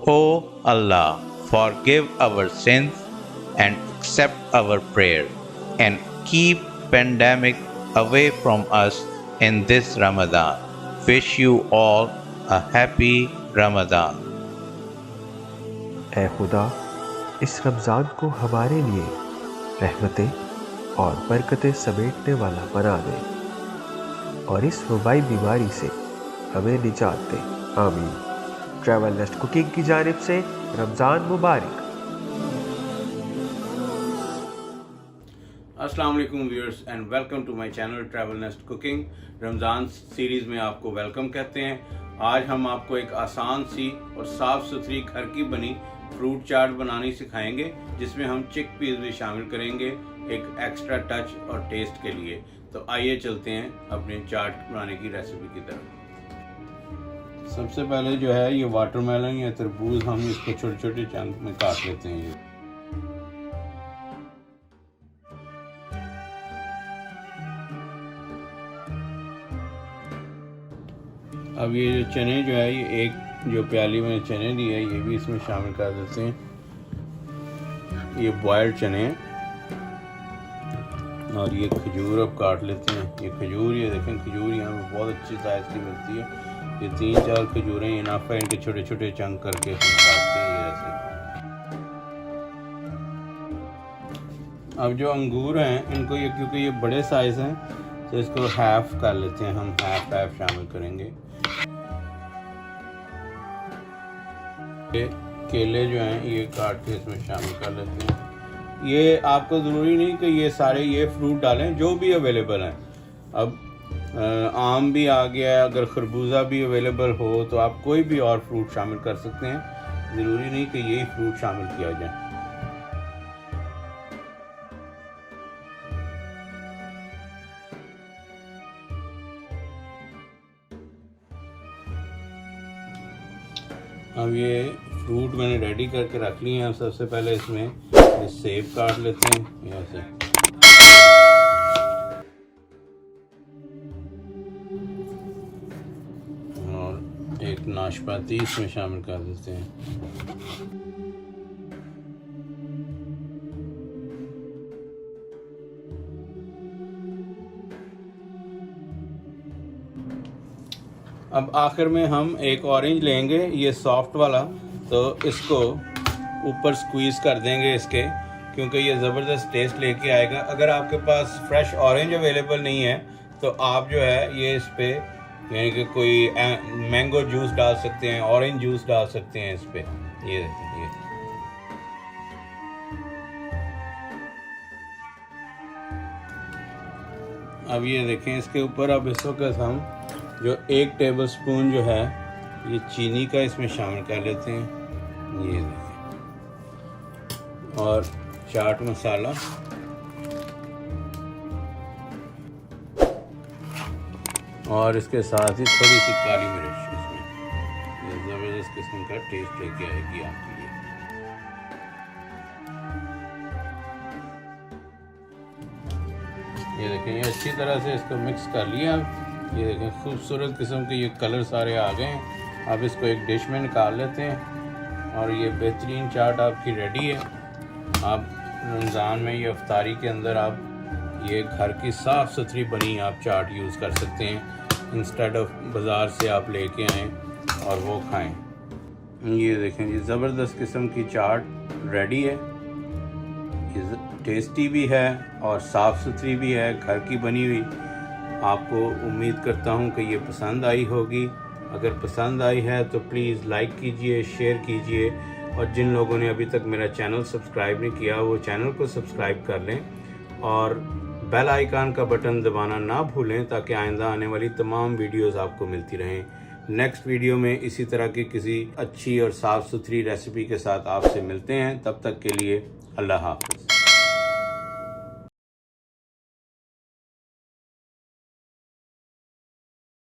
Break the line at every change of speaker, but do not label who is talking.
O Allah, forgive our sins and accept our prayer and keep pandemic away from us in this Ramadan. Wish you all a happy Ramadan.
ऐ खुदा, इस रमज़ान को हमारे लिए रहमतें और बरकतें समेटने वाला बना दे और इस वबाई बीमारी से हमें निजात दे, आमीन। ट्रैवल नेस्ट कुकिंग की जानिब से रमज़ान मुबारक।
अस्सलाम वालेकुम viewers and welcome to my channel Travel Nest Cooking. Ramzan series में आपको वेलकम कहते हैं। आज हम आपको एक आसान सी और साफ़ सुथरी घर की बनी फ्रूट चाट बनानी सिखाएंगे, जिसमें हम चिक पीस भी शामिल करेंगे एक एक्स्ट्रा टच और टेस्ट के लिए। तो आइए चलते हैं अपने चाट बनाने की रेसिपी की तरफ। सबसे पहले जो है ये वाटरमेलन या तरबूज, हम इसको छोटे छोटे चंक में काट लेते हैं। अब ये जो चने जो है, ये एक जो प्याली में चने दी है, ये भी इसमें शामिल कर देते हैं। ये बॉयल्ड चने हैं और ये खजूर अब काट लेते हैं। ये खजूर, ये देखें खजूर यहाँ पे बहुत अच्छी साइज़ की मिलती है। ये 3-4 खजूरें इनाफ है, इनके छोटे छोटे चंक करके हम काटते हैं ये ऐसे। अब जो अंगूर हैं इनको, ये क्योंकि ये बड़े साइज़ हैं तो इसको हाफ कर लेते हैं, हम हाफ शामिल करेंगे। केले जो हैं ये काट के इसमें शामिल कर लेते हैं। ये आपको ज़रूरी नहीं कि ये सारे ये फ्रूट डालें, जो भी अवेलेबल हैं। अब आम भी आ गया है, अगर खरबूजा भी अवेलेबल हो तो आप कोई भी और फ्रूट शामिल कर सकते हैं, ज़रूरी नहीं कि यही फ्रूट शामिल किया जाए। अब ये फ्रूट मैंने रेडी करके रख लिए हैं। अब सबसे पहले इसमें ये सेब काट लेते हैं ऐसे। और एक नाशपाती इसमें शामिल कर देते हैं। अब आखिर में हम एक ऑरेंज लेंगे, ये सॉफ्ट वाला, तो इसको ऊपर स्क्वीज़ कर देंगे इसके, क्योंकि ये ज़बरदस्त टेस्ट लेके आएगा। अगर आपके पास फ्रेश ऑरेंज अवेलेबल नहीं है तो आप जो है ये इस पे यानी कि कोई मैंगो जूस डाल सकते हैं, ऑरेंज जूस डाल सकते हैं इस पे। ये देखिए, अब ये देखें इसके ऊपर अब इस वक्त हम जो 1 टेबलस्पून जो है ये चीनी का इसमें शामिल कर लेते हैं। ये देखिए, और चाट मसाला, और इसके साथ ही थोड़ी सी काली मिर्च इसमें। ये ज़बरदस्त किस्म का टेस्ट लेके आएगी आपके लिए। ये देखें, ये अच्छी तरह से इसको मिक्स कर लिया। ये देखें खूबसूरत किस्म के ये कलर सारे आ गए हैं। अब इसको एक डिश में निकाल लेते हैं और ये बेहतरीन चाट आपकी रेडी है। आप रमज़ान में ये इफ्तारी के अंदर आप ये घर की साफ़ सुथरी बनी आप चाट यूज़ कर सकते हैं, इंस्टेड ऑफ बाज़ार से आप लेके आएँ और वो खाएं। ये देखें, ये ज़बरदस्त किस्म की चाट रेडी है। ये टेस्टी भी है और साफ़ सुथरी भी है, घर की बनी हुई। आपको उम्मीद करता हूँ कि ये पसंद आई होगी। अगर पसंद आई है तो प्लीज़ लाइक कीजिए, शेयर कीजिए, और जिन लोगों ने अभी तक मेरा चैनल सब्सक्राइब नहीं किया वो चैनल को सब्सक्राइब कर लें और बेल आइकन का बटन दबाना ना भूलें, ताकि आइंदा आने वाली तमाम वीडियोस आपको मिलती रहें। नेक्स्ट वीडियो में इसी तरह की किसी अच्छी और साफ़ सुथरी रेसिपी के साथ आपसे मिलते हैं। तब तक के लिए अल्लाह हाफ़िज़।